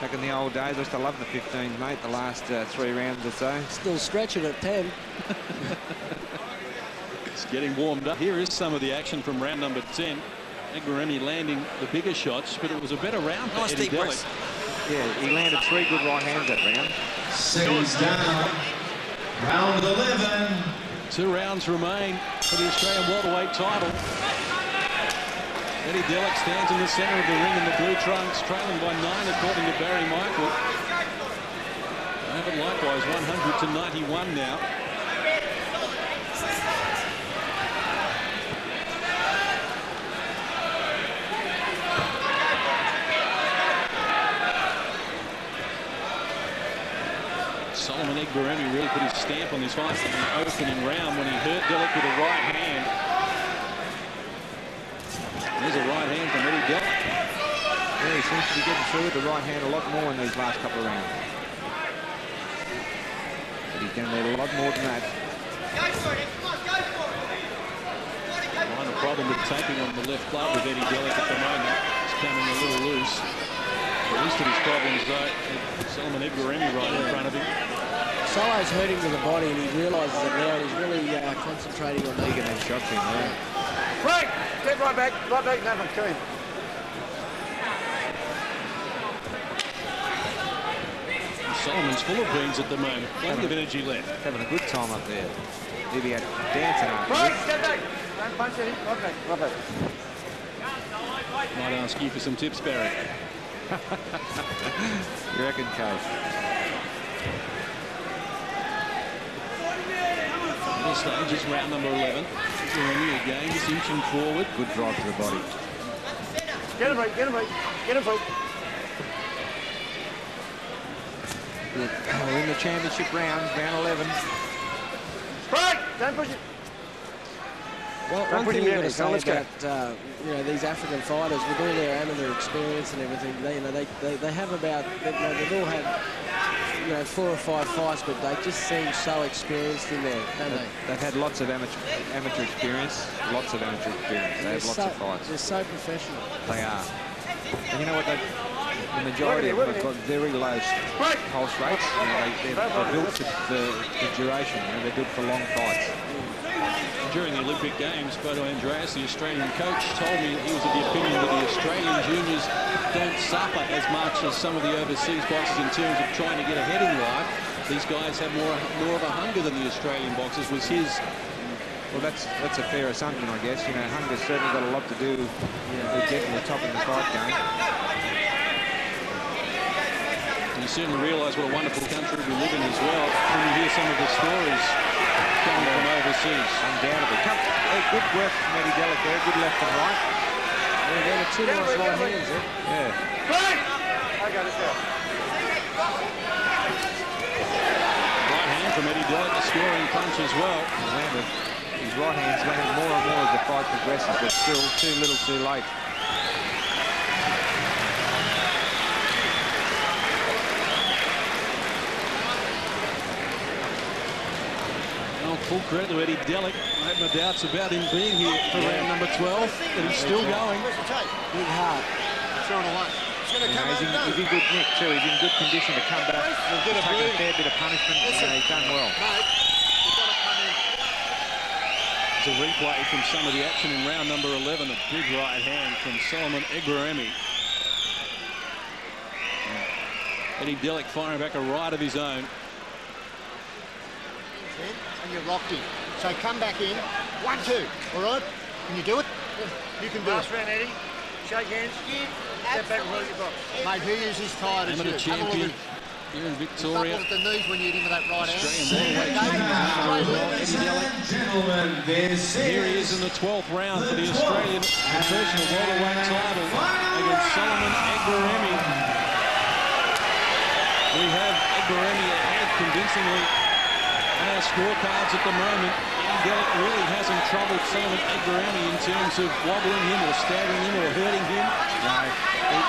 Back in the old days, I used to love the 15s, mate, the last 3 rounds or so. Still stretching at 10. It's getting warmed up. Here is some of the action from round number 10. Egberime landing the bigger shots, but it was a better round for Eddie Delic. Yeah, he landed 3 good right hands that round. Seconds down. Round 11. 2 rounds remain for the Australian welterweight title. Eddie Delic stands in the centre of the ring in the blue trunks, trailing by 9 according to Barry Michael. But likewise, 100 to 91 now. Solomon Egberime really put his stamp on this fight in the opening round when he hurt Delic with a right hand. There's a right hand from Eddie Delic. Yeah, he seems to be getting through with the right hand a lot more in these last couple of rounds. But he can need a lot more than that. Minor problem with tapping on the left glove with Eddie Delic at the moment. It's coming a little loose. The least of his problems, though, Solomon Egberime right in front of him. Solo's hurting to the body and he realises it now and he's really concentrating on He can have shots in there. Right! Get right back, nothing, kill him. Solomon's full of beans at the moment. Plenty of energy left. Having a good time up there. He'll be out dancing after Right, this. get back. Don't punch at him. Right back, right back. Might ask you for some tips, Barry. You reckon, Coach? This stage is round number 11. Egberime again, just inching forward. Good drive to the body. Get him right, get him right, get him right. We're in the championship round, round 11. Right, don't push it. Well, Don't one put thing him you've got to down, say let's about you know, these African fighters with all their amateur experience and everything, they have about they've all had 4 or 5 fights, but they just seem so experienced in there, don't they? They've had lots of amateur experience. Lots of amateur experience. They have lots of fights. They're so professional. They are. And you know what? The majority of them have got very low pulse rates. They're built for the duration. They're built for long fights. During the Olympic Games, Bodo Andreas, the Australian coach, told me he was of the opinion that the Australian juniors don't suffer as much as some of the overseas boxers in terms of trying to get ahead in life. These guys have more of a hunger than the Australian boxers, was his. Well, that's a fair assumption, I guess. You know, hunger's certainly got a lot to do with getting the top in the fight game. You certainly realise what a wonderful country we live in as well when you hear some of the stories coming from overseas. Undoubtedly. good work from Eddie Delic there, good left and right. Yeah, they're the two nice right hands, eh? Yeah. Okay, let's go. Right hand from Eddie Delic, a scoring punch as well. His right hand's landing more and more as the fight progresses, but still too little too late. Well, full credit to Eddie Delic. I have no doubts about him being here for round number 12, but he's still going. Big heart. It's on away. It's going to come He's in good nick too. He's in good condition to come back. Take a fair bit of punishment. He's done well. Mate, you've got to come in. It's a replay from some of the action in round number 11. A big right hand from Solomon Egberime. Eddie Delic firing back a right of his own. And you're locked in. So come back in. 1-2. All right? Can you do it? You can do it. Last round, Eddie. Shake hands. Step back and roll your box. Mate, who is as tired as Amateur you? champion here in Victoria. Look at the knees when you hit him with that right Australian hand. Ladies and gentlemen, this Here he is in the 12th round for the Australian professional welterweight title against Solomon Egberime. We have Egberime ahead convincingly on our scorecards at the moment. Eddie Delic really hasn't troubled Solomon Egberime in terms of wobbling him or staggering him or hurting him. No,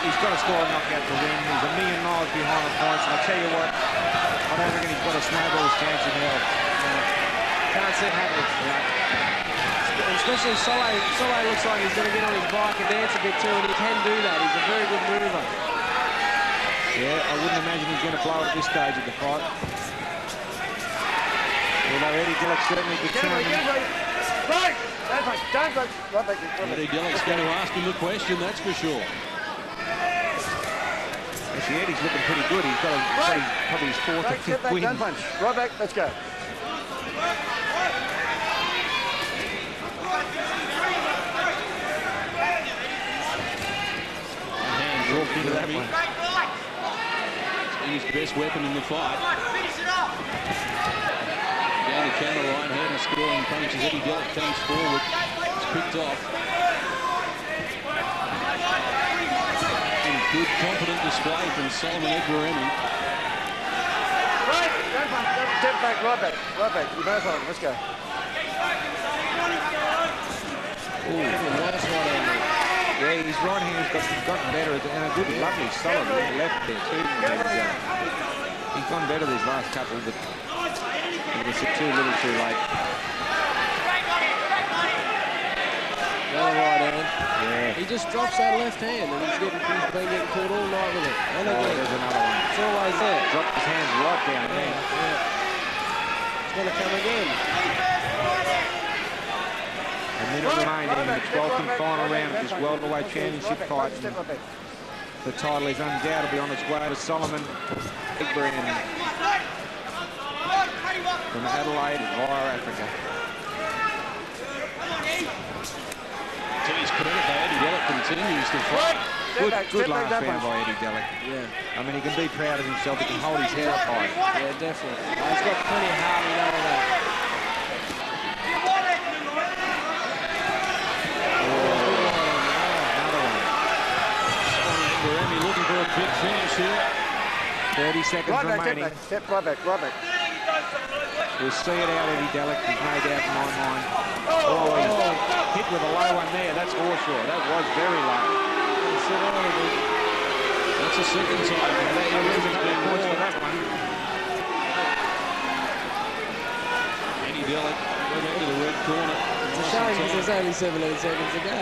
he's got to score a knockout to win. He's a million miles behind the points. And I tell you what, I don't reckon he's got a snowball's chance in hell. Can't see it happening. Especially Soleil looks like he's going to get on his bike and dance a bit too, and he can do that. He's a very good mover. Yeah, I wouldn't imagine he's going to blow it at this stage of the fight. Although Eddie Delic certainly determined. Right! Don't fight. Don't fight. Right back. Eddie Delic's going to ask him the question, that's for sure. Actually, Eddie's looking pretty good. He's got probably his fourth or fifth win. Don't punch. Right back. Let's go. Hands walked into that one. His best weapon in the fight. Down the counter, right hand and scoring punches. Eddie Delic comes forward. It's picked off. And good, confident display from Solomon Egberime. Right. Don't punch. Step back. Right back. Right back. You both on. Let's go. Ooh, nice right hand there. Yeah, his right hand's gotten better and a good, lovely, solid left there too. He's gone better these last couple, but it was too little too late. Another right hand. Yeah. He just drops that left hand and he's been getting caught all night with it. And again, There's another one. it's always there. Dropped his hands right down there. It's going to come again. A minute remaining in the 12th and final round of this welterweight championship fight. The title is undoubtedly on its way to Solomon Egberime from Adelaide via Africa. To his credit, though, Eddie Delic continues to fight. Good last round by Eddie Delic. Yeah. I mean, he can be proud of himself. He can hold his head up high. Yeah, definitely. He's got plenty of heart, we know that. Egberime looking for a big finish here. 30 seconds Right back. remaining. Step right back. Right back. We'll see it out, Eddie Delic. There's no doubt in my mind. Oh, he's hit with a low one there. That's Horshaw. That was very low. That's the second time. There's another points for that one. Eddie Delic going into the red corner. It's a shame because there's only 17 seconds to go.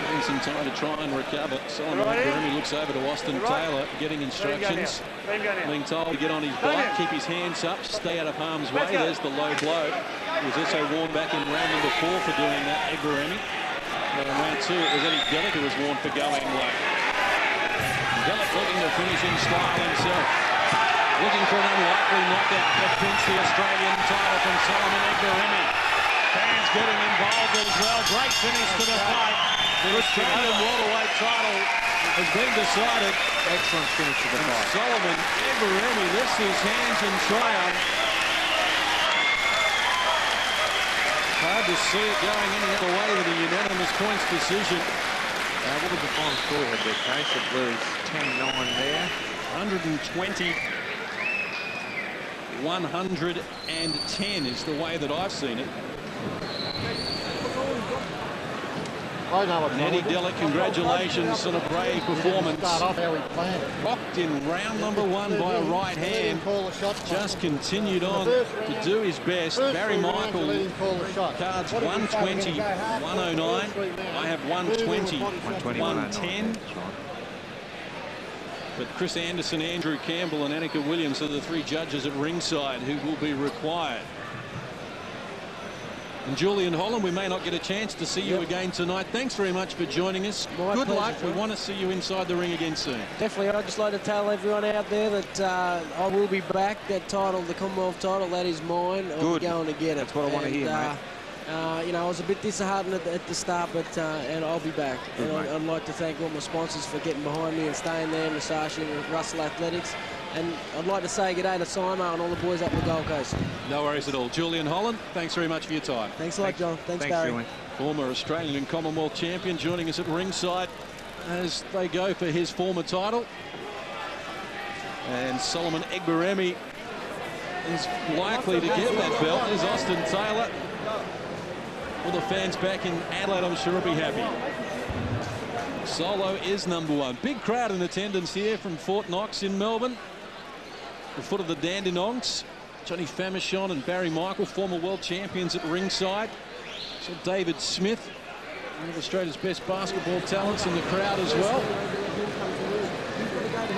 Getting some time to try and recover. Solomon Egberime looks over to Austin Taylor, getting instructions. Being told to get on his bike, keep his hands up, stay out of harm's way. There's the low blow. He was also warned back in round number 4 for doing that, Egberime. But in round 2, it was Eddie Delic who was warned for going low. Delic looking to finish in style himself. Looking for an unlikely knockout to pinch the Australian title from Solomon Egberime. Fans getting involved as well. Great finish to the fight. The Australian welterweight title has been decided. Excellent finish to the fight. Solomon Egberime lifts his hands in triumph. Hard to see it going any other way than a unanimous points decision. What was the final score of their case? It was 10-9 there. 120. 110 is the way that I've seen it. I know what Eddie Delic, congratulations on a brave performance. Start off how he planned. Rocked in round number 1 by a right hand. Just continued on to do his best. Barry Michael cards 120, 109. I have 120, 110. But Chris Anderson, Andrew Campbell and Annika Williams are the 3 judges at ringside who will be required. And Julian Holland, we may not get a chance to see you again tonight. Thanks very much for joining us. Good luck. We want to see you inside the ring again soon. Definitely. I'd just like to tell everyone out there that I will be back. That title, the Commonwealth title, that is mine. I'll be going to get it. That's what I want to hear, mate. You know, I was a bit disheartened at the start, but and I'll be back. Good, and I'd like to thank all my sponsors for getting behind me and staying there, Musashi and Russell Athletics. And I'd like to say good day to Simo and all the boys up in the Gold Coast. No worries at all. Julian Holland, thanks very much for your time. Thanks a lot, John. Thanks Barry. Julian. Former Australian and Commonwealth champion joining us at ringside as they go for his former title. And Solomon Egberime is likely to get that belt. There's Austin Taylor. All the fans back in Adelaide, I'm sure, will be happy. Solo is number 1. Big crowd in attendance here from Fort Knox in Melbourne. The foot of the Dandenongs. Johnny Famechon and Barry Michael, former world champions at ringside. So David Smith, one of Australia's best basketball talents, in the crowd as well.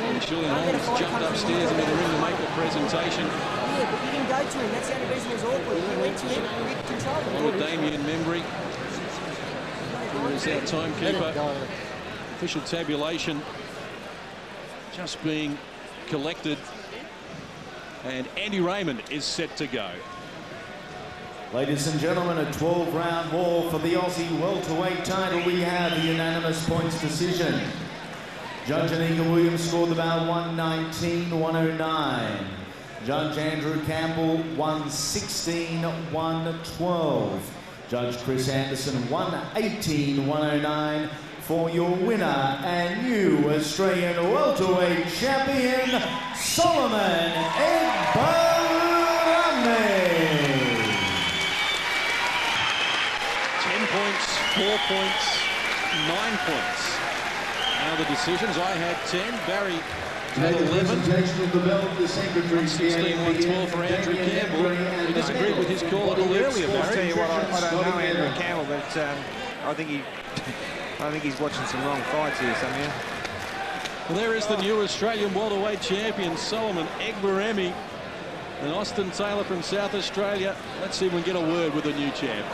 And Julian Holmes jumped upstairs into the ring to make the presentation. Yeah, but you didn't go to him. That's the only reason it was awkward. You went to him and you controlled him. Along with Damien Membry, who is our timekeeper. Official tabulation just being collected. And Andy Raymond is set to go. Ladies and gentlemen, a 12-round war for the Aussie welterweight title. We have a unanimous points decision. Judge Anika Williams scored about 119-109. Judge Andrew Campbell 116-112. Judge Chris Anderson 118-109 for your winner and new Australian welterweight champion, Solomon Egberime. 10 points, 4 points, 9 points. Now the decisions. I had 10. Barry had 11. 116-112 for Andrew Campbell. He disagreed with his call a little earlier, Barry. I'll tell you what, I don't know Andrew Campbell, but I think he's watching some wrong fights here somehow. Well, there is the new Australian welterweight champion, Solomon Egberime, and Austin Taylor from South Australia. Let's see if we can get a word with the new champ.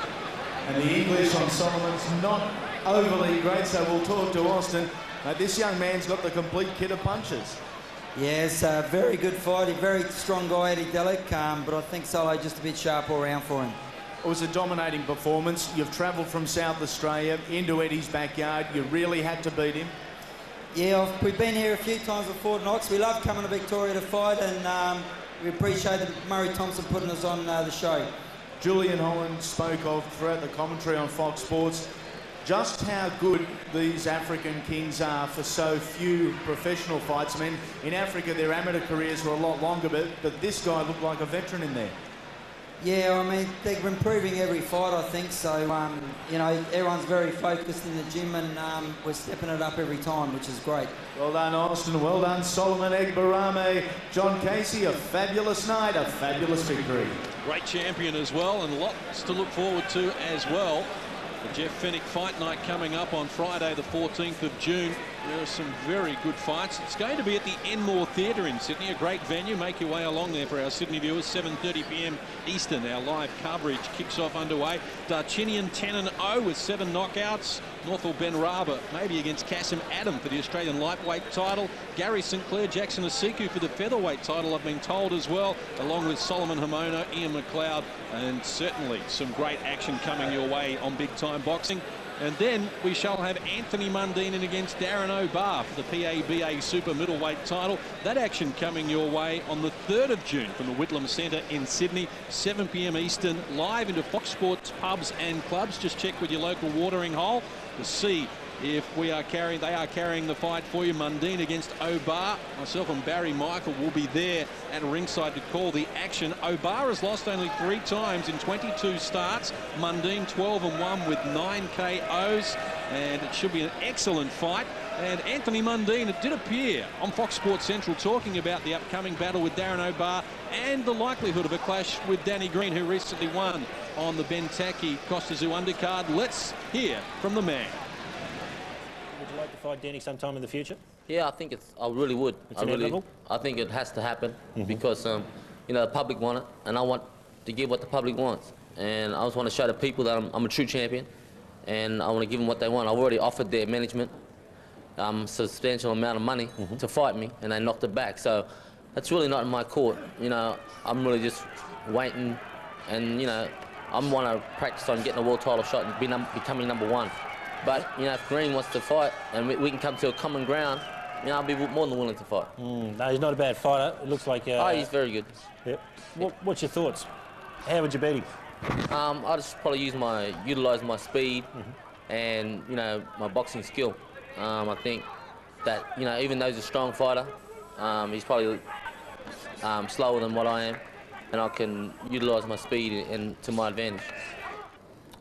And the English on Solomon's not overly great, so we'll talk to Austin. This young man's got the complete kit of punches. Yes, very good fight. A very strong guy, Eddie Delic, but I think Solo just a bit sharp all round for him. It was a dominating performance. You've travelled from South Australia into Eddie's backyard. You really had to beat him. Yeah, we've been here a few times with Fort Knox. We love coming to Victoria to fight, and we appreciate that Murray Thomson putting us on the show. Julian Holland spoke of throughout the commentary on Fox Sports just how good these African kings are for so few professional fights. I mean, in Africa, their amateur careers were a lot longer, but this guy looked like a veteran in there. Yeah, I mean, they're improving every fight, I think. So, you know, everyone's very focused in the gym, and we're stepping it up every time, which is great. Well done, Austin. Well done, Solomon Egberime. John Casey, a fabulous night, a fabulous victory. Great champion as well, and lots to look forward to as well. The Jeff Fennick fight night coming up on Friday, the 14th of June. There are some very good fights. It's going to be at the Enmore Theatre in Sydney, a great venue. Make your way along there for our Sydney viewers. 7:30 p.m. Eastern. Our live coverage kicks off underway. Darchinian 10-0 with 7 knockouts. Northall Ben Raba maybe against Kasim Adam for the Australian lightweight title. Gary Sinclair, Jackson Asiku for the featherweight title, I've been told as well, along with Solomon Hamono, Ian McLeod, and certainly some great action coming your way on Big Time Boxing. And then we shall have Anthony Mundine in against Darren O'Barr for the PABA Super Middleweight title. That action coming your way on the 3rd of June from the Whitlam Centre in Sydney, 7 p.m. Eastern, live into Fox Sports pubs and clubs. Just check with your local watering hole to see if they are carrying the fight for you. Mundine against O'Barr. Myself and Barry Michael will be there at ringside to call the action. O'Barr has lost only 3 times in 22 starts. Mundine 12-1 with 9 KOs, and it should be an excellent fight. And Anthony Mundine, it did appear on Fox Sports Central talking about the upcoming battle with Darren O'Barr and the likelihood of a clash with Danny Green, who recently won on the Bentaki Costa Zoo undercard. Let's hear from the man. Would you like to fight Danny sometime in the future? Yeah, I think I really would. I think it has to happen because, you know, the public want it, and I want to give what the public wants. And I just want to show the people that I'm a true champion, and I want to give them what they want. I've already offered their management a substantial amount of money to fight me, and they knocked it back. So that's really not in my court. You know, I'm really just waiting, and, you know, I want to practice on getting a world title shot and becoming #1. But, you know, if Green wants to fight and we can come to a common ground, you know, I'll be more than willing to fight. No, he's not a bad fighter. It looks like... oh, he's very good. Yep. What's your thoughts? How would you beat him? I just probably utilise my speed and, you know, my boxing skill. I think that, you know, even though he's a strong fighter, he's probably slower than what I am, and I can utilise my speed to my advantage.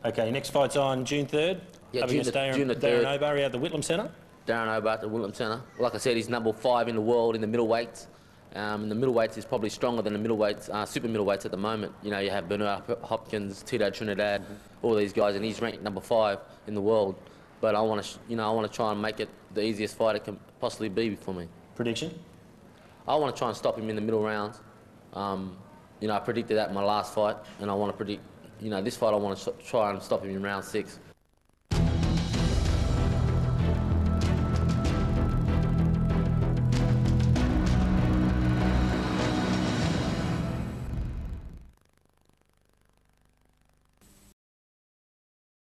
Okay, next fight's on June 3rd. Yeah, June the 3rd. Darren O'Barr at the Whitlam Centre. Darren O'Barr at the Whitlam Centre. Like I said, he's #5 in the world in the middleweights. The middleweights is probably stronger than the middleweights, super middleweights at the moment. You know, you have Bernard Hopkins, Tito Trinidad, all these guys, and he's ranked #5 in the world. But I want to, you know, I want to try and make it the easiest fight it can possibly be for me. Prediction? I want to try and stop him in the middle rounds. You know, I predicted that in my last fight, and I want to predict, you know, this fight I want to try and stop him in round 6.